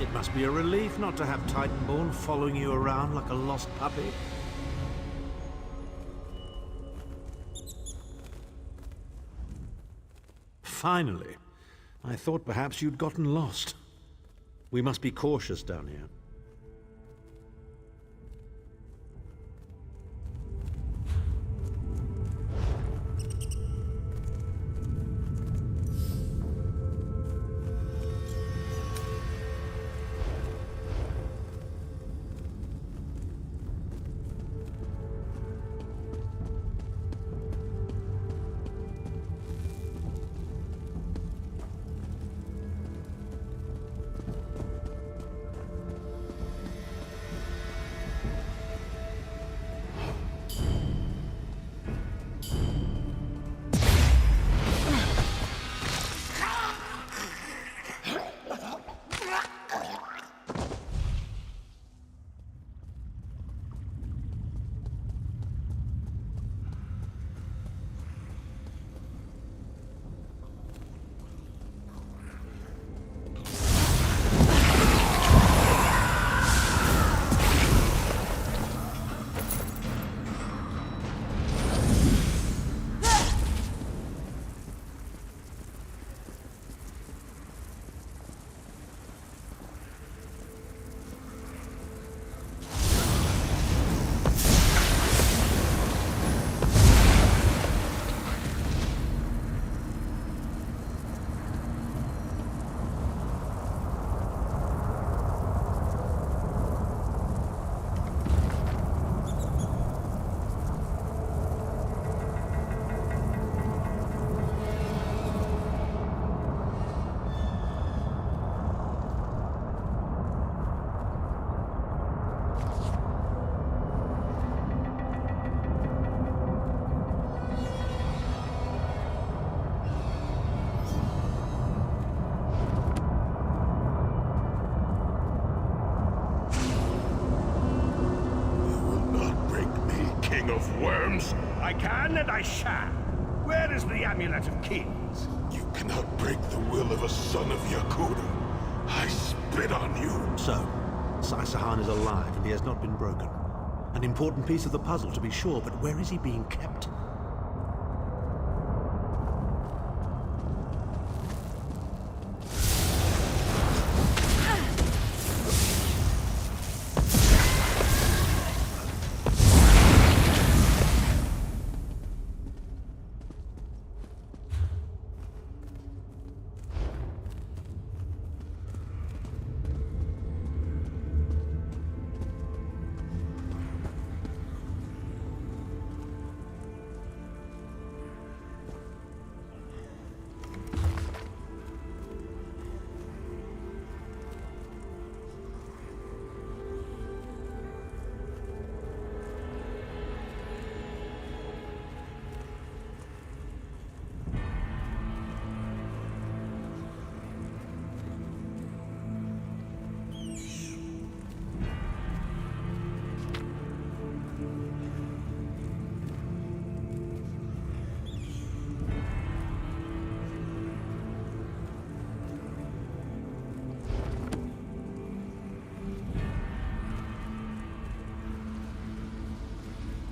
It must be a relief not to have Titanborn following you around like a lost puppy. Finally. I thought perhaps you'd gotten lost. We must be cautious down here. I can and I shall. Where is the Amulet of Kings? You cannot break the will of a son of Yakuda. I spit on you. So, Sahan is alive and he has not been broken. An important piece of the puzzle to be sure, but where is he being kept?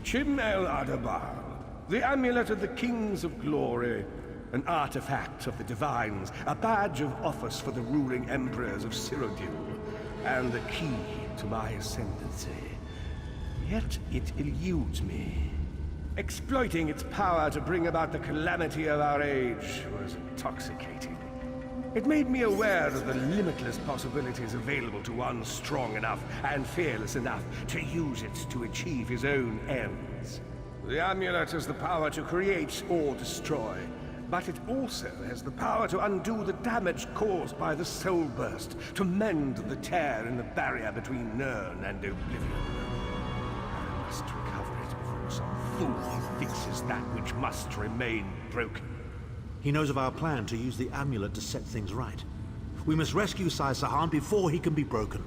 Chim El Adabal, the Amulet of the Kings of Glory, an artifact of the Divines, a badge of office for the ruling emperors of Cyrodiil, and the key to my ascendancy. Yet it eludes me. Exploiting its power to bring about the calamity of our age was intoxicating. It made me aware of the limitless possibilities available to one strong enough and fearless enough to use it to achieve his own ends. The amulet has the power to create or destroy, but it also has the power to undo the damage caused by the soul burst, to mend the tear in the barrier between Nirn and Oblivion. I must recover it before some fool fixes that which must remain broken. He knows of our plan to use the amulet to set things right. We must rescue Sahan before he can be broken.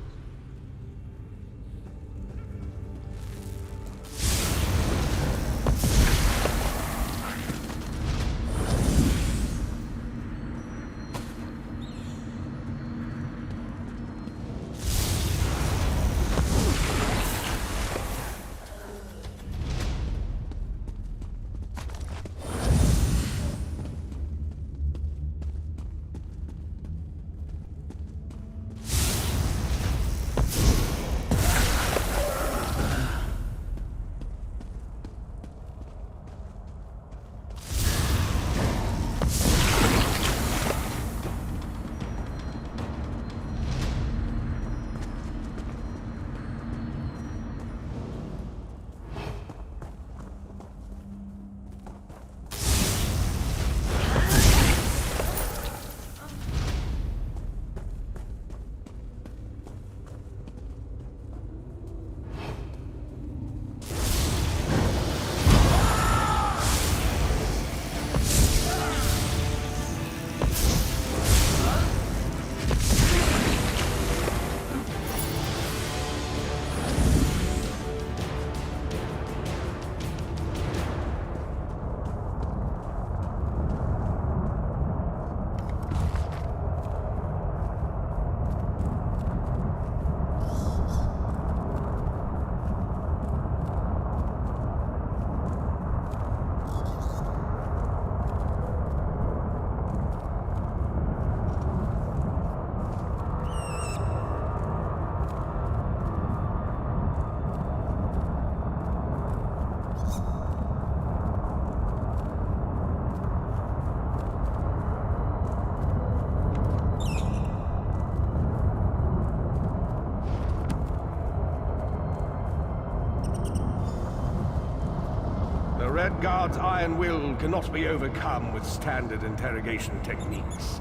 Guard's iron will cannot be overcome with standard interrogation techniques.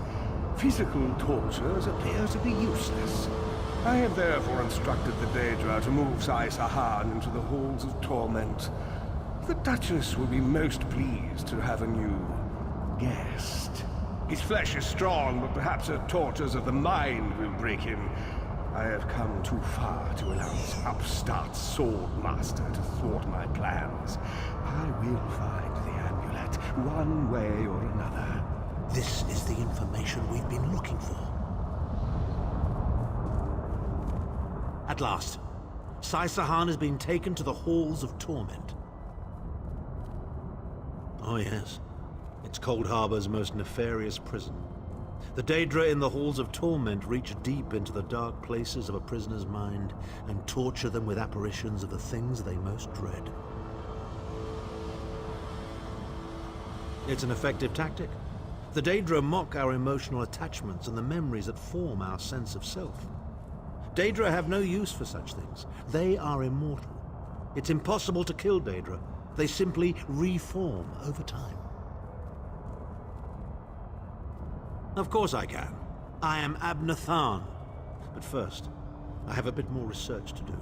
Physical tortures appear to be useless. I have therefore instructed the Daedra to move Sahan into the Halls of Torment. The Duchess will be most pleased to have a new guest. His flesh is strong, but perhaps her tortures of the mind will break him. I have come too far to allow this upstart sword master to thwart my plans. I will find the amulet, one way or another. This is the information we've been looking for. At last, Sahan has been taken to the Halls of Torment. Oh yes, it's Cold Harbor's most nefarious prison. The Daedra in the Halls of Torment reach deep into the dark places of a prisoner's mind and torture them with apparitions of the things they most dread. It's an effective tactic. The Daedra mock our emotional attachments and the memories that form our sense of self. Daedra have no use for such things. They are immortal. It's impossible to kill Daedra. They simply reform over time. Of course I can. I am Abnathan. But first, I have a bit more research to do.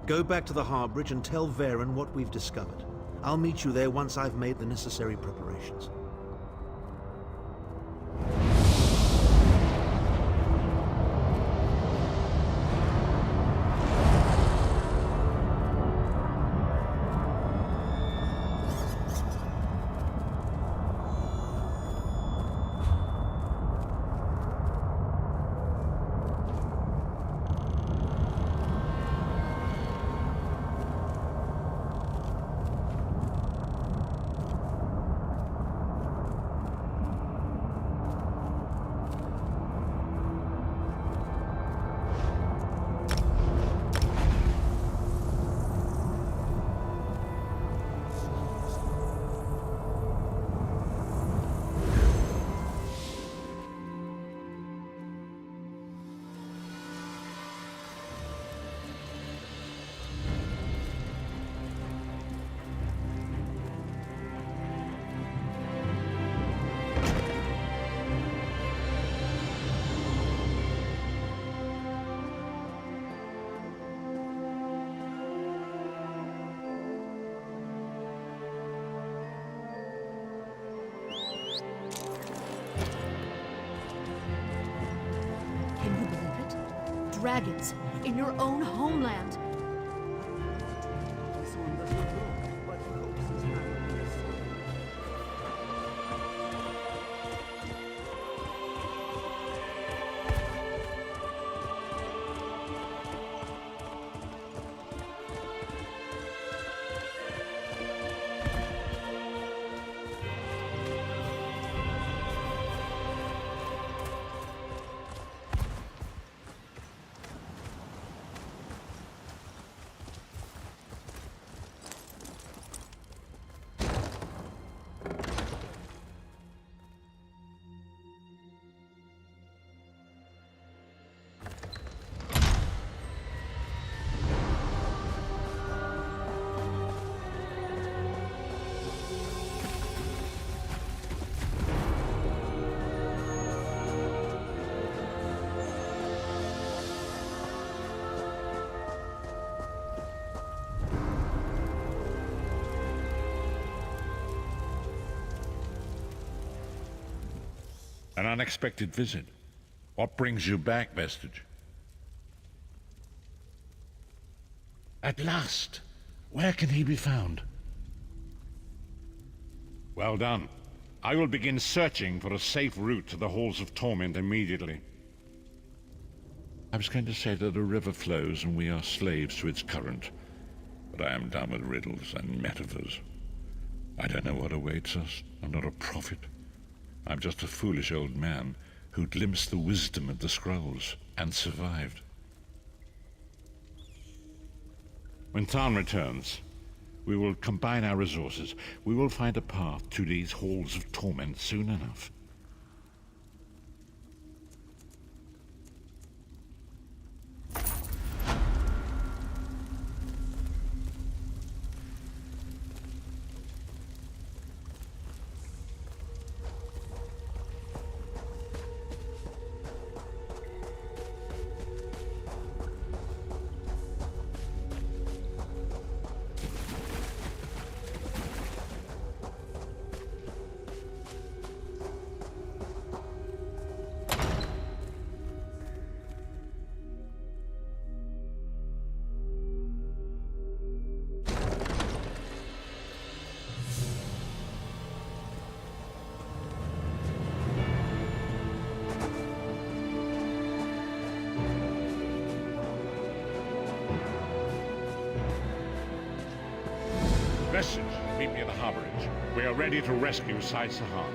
Go back to the Harbridge and tell Varen what we've discovered. I'll meet you there once I've made the necessary preparations. Dragons in your own homeland. An unexpected visit. What brings you back, Vestige? At last! Where can he be found? Well done. I will begin searching for a safe route to the Halls of Torment immediately. I was going to say that a river flows and we are slaves to its current, but I am done with riddles and metaphors. I don't know what awaits us. I'm not a prophet. I'm just a foolish old man who glimpsed the wisdom of the scrolls and survived. When Tarn returns, we will combine our resources. We will find a path to these Halls of Torment soon enough. meet me at the harborage. We are ready to rescue Sahan.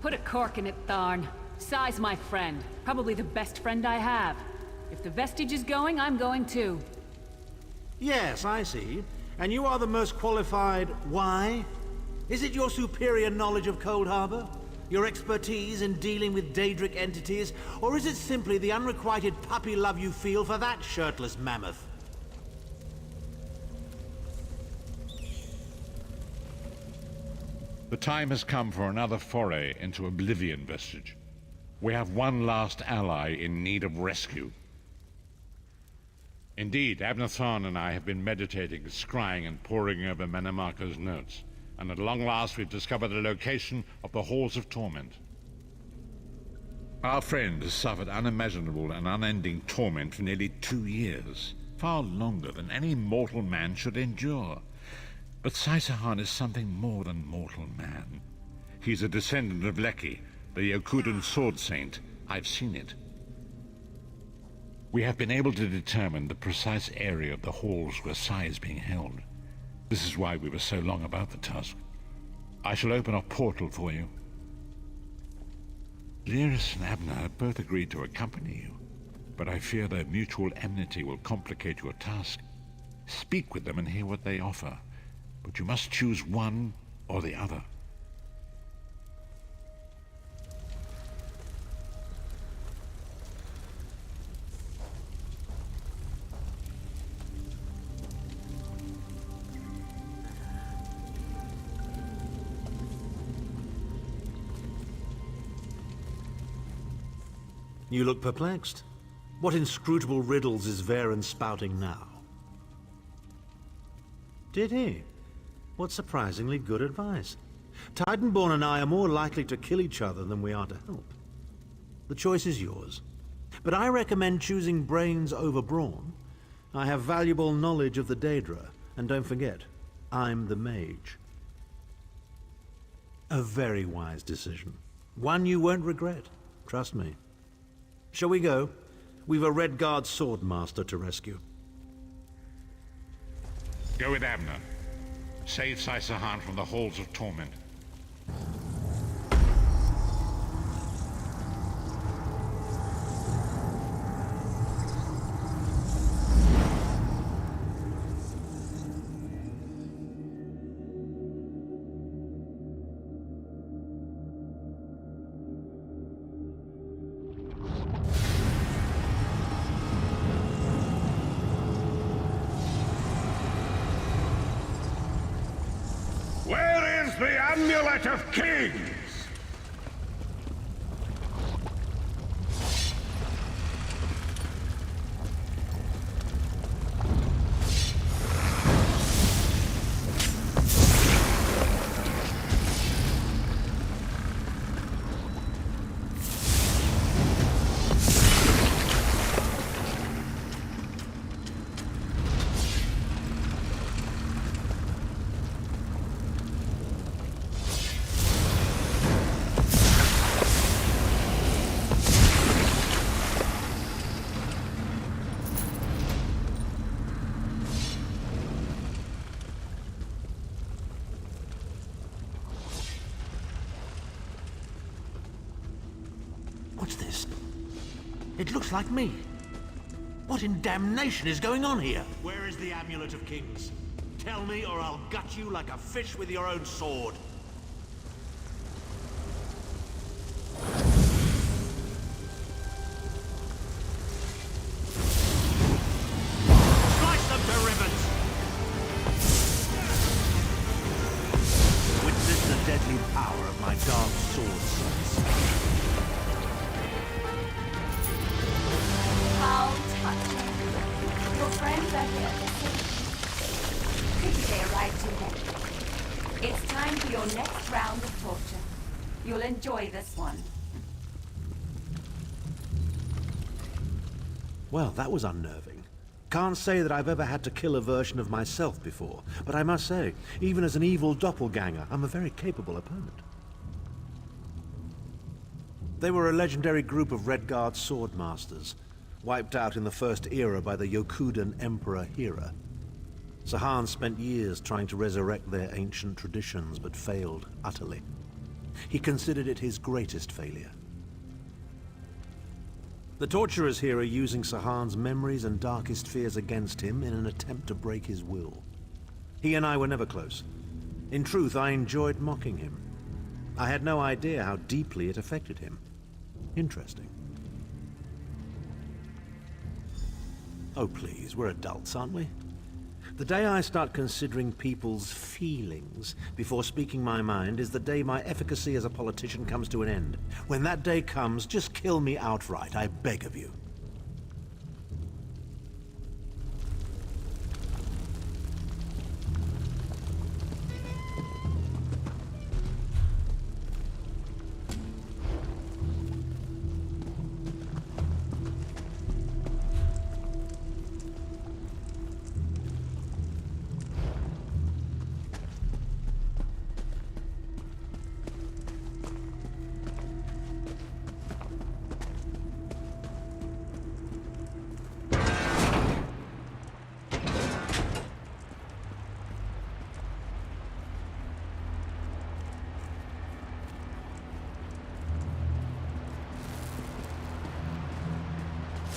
Put a cork in it, Tharn. Sai's my friend. Probably the best friend I have. If the vestige is going, I'm going too. Yes, I see. And you are the most qualified. Why? Is it your superior knowledge of Cold Harbor? Your expertise in dealing with Daedric entities? Or is it simply the unrequited puppy love you feel for that shirtless mammoth? The time has come for another foray into Oblivion, Vestige. We have one last ally in need of rescue. Indeed, Abner Tharn and I have been meditating, scrying, and poring over Mannimarco's notes, and at long last we've discovered the location of the Halls of Torment. Our friend has suffered unimaginable and unending torment for nearly 2 years, far longer than any mortal man should endure. But Sahan is something more than mortal man. He's a descendant of Leki, the Yokudan sword saint. I've seen it. We have been able to determine the precise area of the halls where Sai is being held. This is why we were so long about the task. I shall open a portal for you. Lyris and Abner have both agreed to accompany you, but I fear their mutual enmity will complicate your task. Speak with them and hear what they offer. But you must choose one or the other. You look perplexed. What inscrutable riddles is Varen spouting now? Did he? What surprisingly good advice. Titanborn and I are more likely to kill each other than we are to help. The choice is yours. But I recommend choosing brains over brawn. I have valuable knowledge of the Daedra, and don't forget, I'm the mage. A very wise decision. One you won't regret. Trust me. Shall we go? We've a Redguard sword master to rescue. Go with Abner. Save Sahan from the Halls of Torment. Where is the Amulet of Kings? What's this? It looks like me. What in damnation is going on here? Where is the Amulet of Kings? Tell me or I'll gut you like a fish with your own sword. Slice them to ribbons! Witness the deadly power of my dark sword slice. How time for your next round of torture. You'll enjoy this one. Well, that was unnerving. Can't say that I've ever had to kill a version of myself before, but I must say, even as an evil doppelganger, I'm a very capable opponent. They were a legendary group of Redguard swordmasters, wiped out in the First Era by the Yokudan Emperor Hira. Sahan spent years trying to resurrect their ancient traditions, but failed utterly. He considered it his greatest failure. The torturers here are using Sahan's memories and darkest fears against him in an attempt to break his will. He and I were never close. In truth, I enjoyed mocking him. I had no idea how deeply it affected him. Interesting. Oh please, we're adults, aren't we? The day I start considering people's feelings before speaking my mind is the day my efficacy as a politician comes to an end. When that day comes, just kill me outright, I beg of you.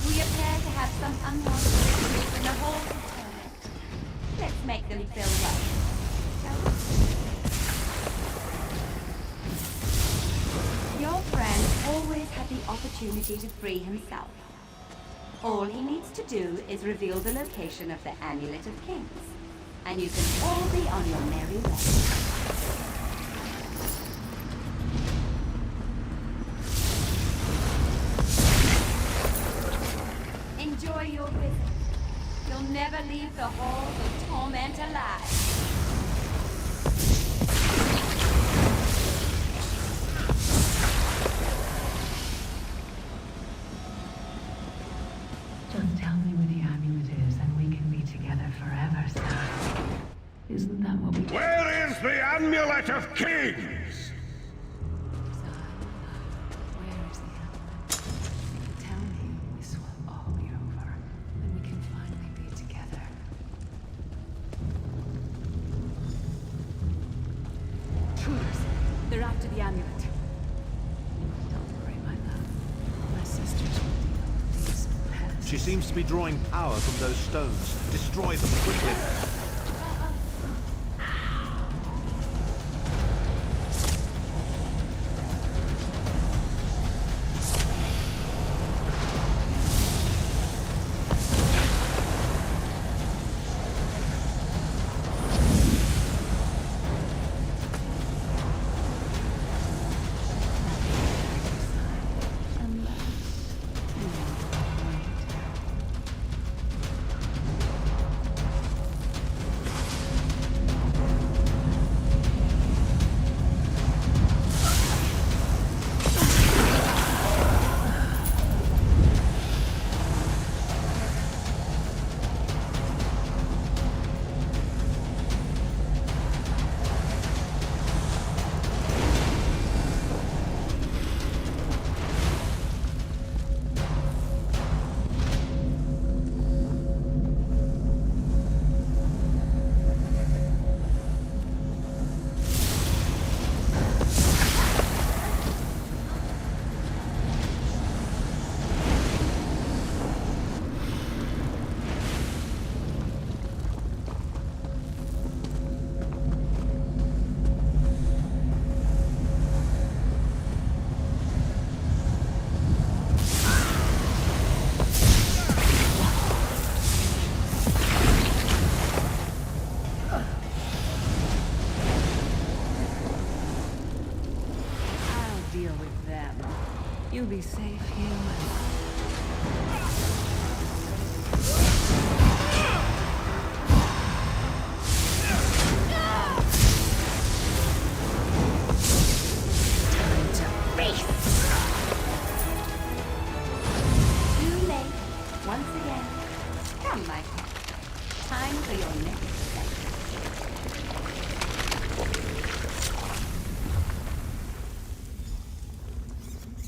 We appear to have some unwanted visitors in the Halls of Torment. Let's make them feel welcome, shall we? Your friend always had the opportunity to free himself. All he needs to do is reveal the location of the Amulet of Kings, and you can all be on your merry way. Enjoy your visit. You'll never leave the Halls of Torment alive. Just tell me where the amulet is and we can be together forever, Sahan. Isn't that what we... Where is the Amulet of Kings? Where is the amulet? Tell me, this will all be over, and we can finally be together. Intruders! They're after the amulet. Don't worry, my love. My sisters will deal with these pests. She seems to be drawing power from those stones. Destroy them quickly. You'll be safe here, my love.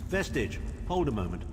Vestige, hold a moment.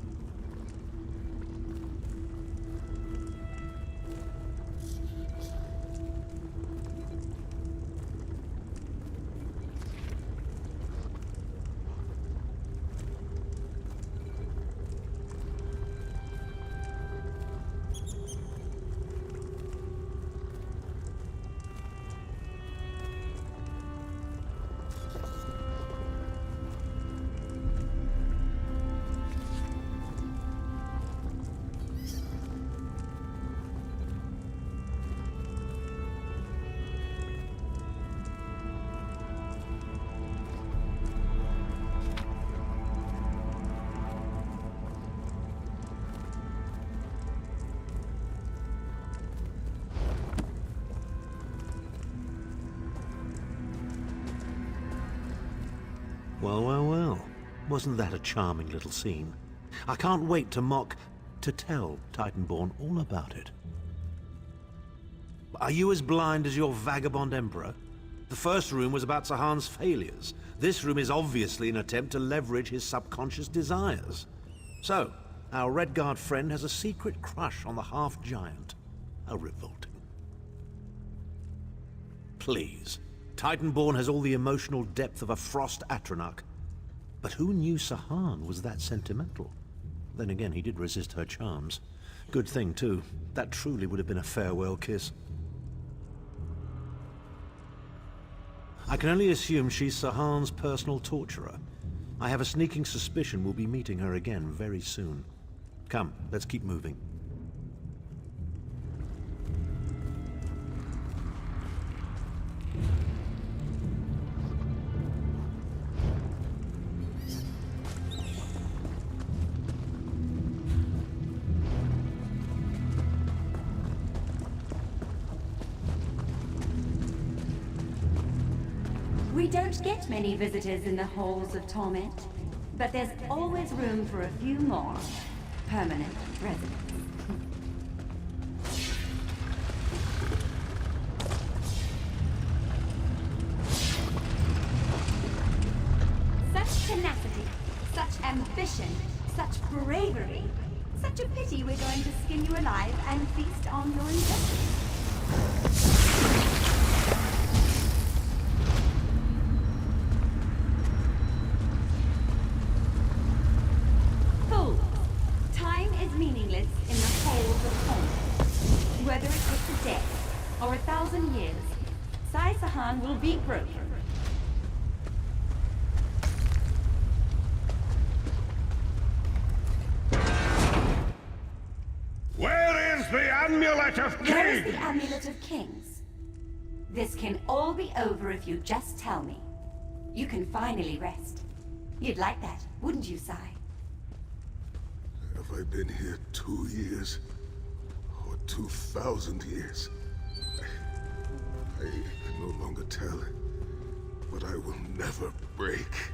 Well, well, well. Wasn't that a charming little scene? I can't wait to tell Titanborn all about it. Are you as blind as your vagabond emperor? The first room was about Sahan's failures. This room is obviously an attempt to leverage his subconscious desires. So, our Redguard friend has a secret crush on the half-giant. How revolting. Please. Titanborn has all the emotional depth of a Frost Atronach. But who knew Sahan was that sentimental? Then again, he did resist her charms. Good thing, too. That truly would have been a farewell kiss. I can only assume she's Sahan's personal torturer. I have a sneaking suspicion we'll be meeting her again very soon. Come, let's keep moving. We don't get many visitors in the Halls of Torment, but there's always room for a few more permanent residents. Such tenacity, such ambition, such bravery. Such a pity we're going to skin you alive and feast on your intestines. Meaningless in the Halls of Torment. Whether it takes a day or 1,000 years, Sahan will be broken. Where is the Amulet of Kings? Where is the Amulet of Kings? This can all be over if you just tell me. You can finally rest. You'd like that, wouldn't you, Sai? Have I been here 2 years? Or 2,000 years? I can no longer tell. But I will never break.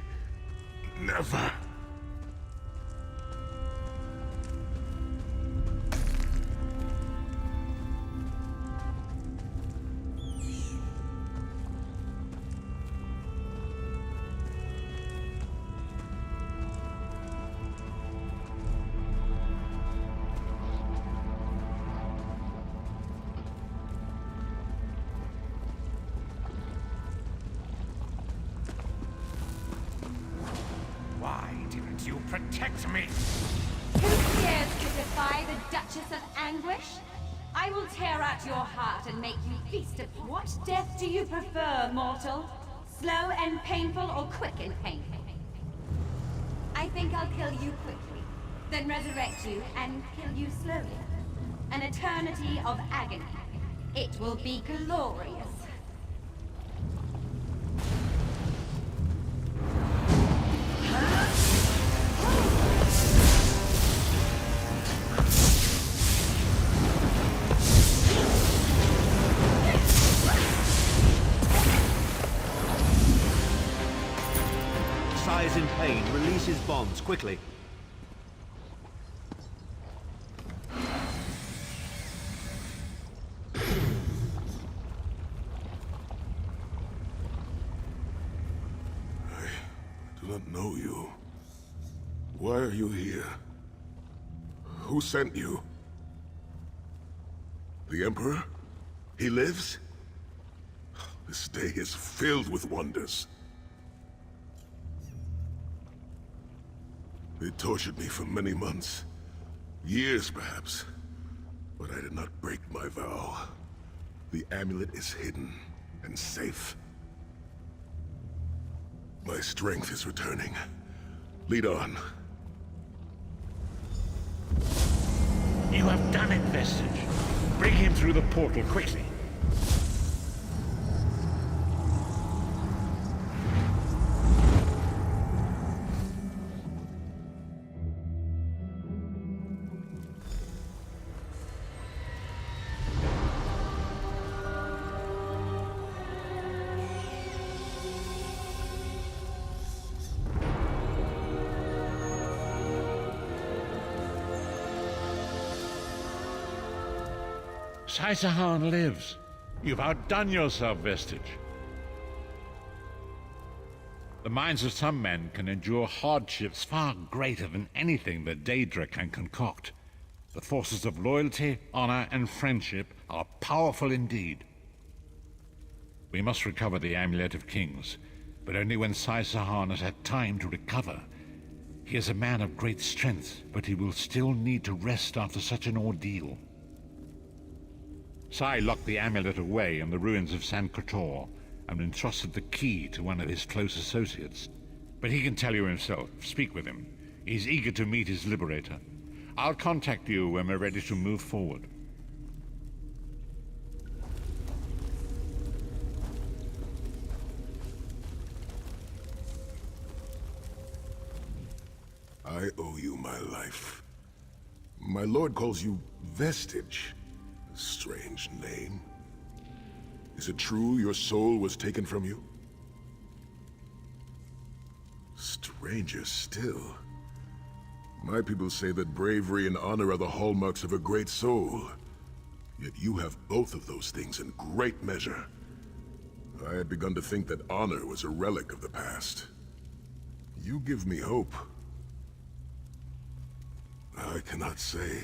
Never! Why didn't you protect me? Who dares to defy the Duchess of Anguish? I will tear out your heart and make you feast upon... What death do you prefer, mortal? Slow and painful or quick and painful? I think I'll kill you quickly, then resurrect you and kill you slowly. An eternity of agony. It will be glorious. Sai is in pain. Release his bonds, quickly. I do not know you. Why are you here? Who sent you? The Emperor? He lives? This day is filled with wonders. They tortured me for many months. Years, perhaps. But I did not break my vow. The amulet is hidden and safe. My strength is returning. Lead on. You have done it, Vestige. Bring him through the portal quickly. Sahan lives. You've outdone yourself, Vestige. The minds of some men can endure hardships far greater than anything that Daedra can concoct. The forces of loyalty, honor, and friendship are powerful indeed. We must recover the Amulet of Kings, but only when Sahan has had time to recover. He is a man of great strength, but he will still need to rest after such an ordeal. Sai locked the amulet away in the ruins of San Kotor and entrusted the key to one of his close associates. But he can tell you himself. Speak with him. He's eager to meet his liberator. I'll contact you when we're ready to move forward. I owe you my life. My lord calls you Vestige. A strange name. Is it true your soul was taken from you? Stranger still. My people say that bravery and honor are the hallmarks of a great soul. Yet you have both of those things in great measure. I had begun to think that honor was a relic of the past. You give me hope. I cannot say.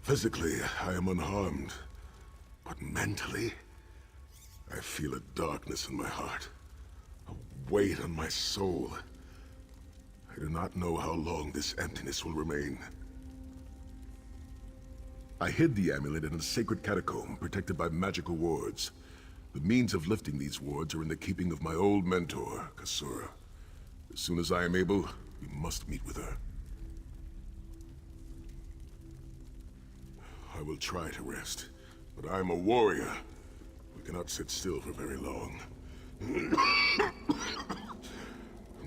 Physically, I am unharmed. But mentally, I feel a darkness in my heart. A weight on my soul. I do not know how long this emptiness will remain. I hid the amulet in a sacred catacomb protected by magical wards. The means of lifting these wards are in the keeping of my old mentor, Kasura. As soon as I am able, we must meet with her. I will try to rest, but I am a warrior. We cannot sit still for very long.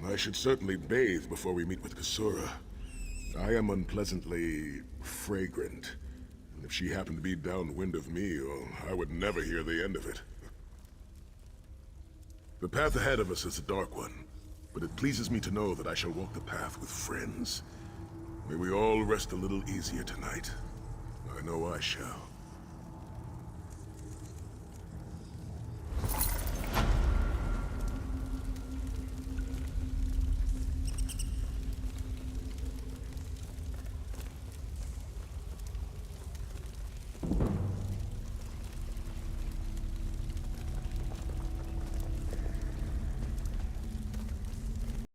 I should certainly bathe before we meet with Kasura. I am unpleasantly fragrant, and if she happened to be downwind of me, well, I would never hear the end of it. The path ahead of us is a dark one, but it pleases me to know that I shall walk the path with friends. May we all rest a little easier tonight. I know I shall.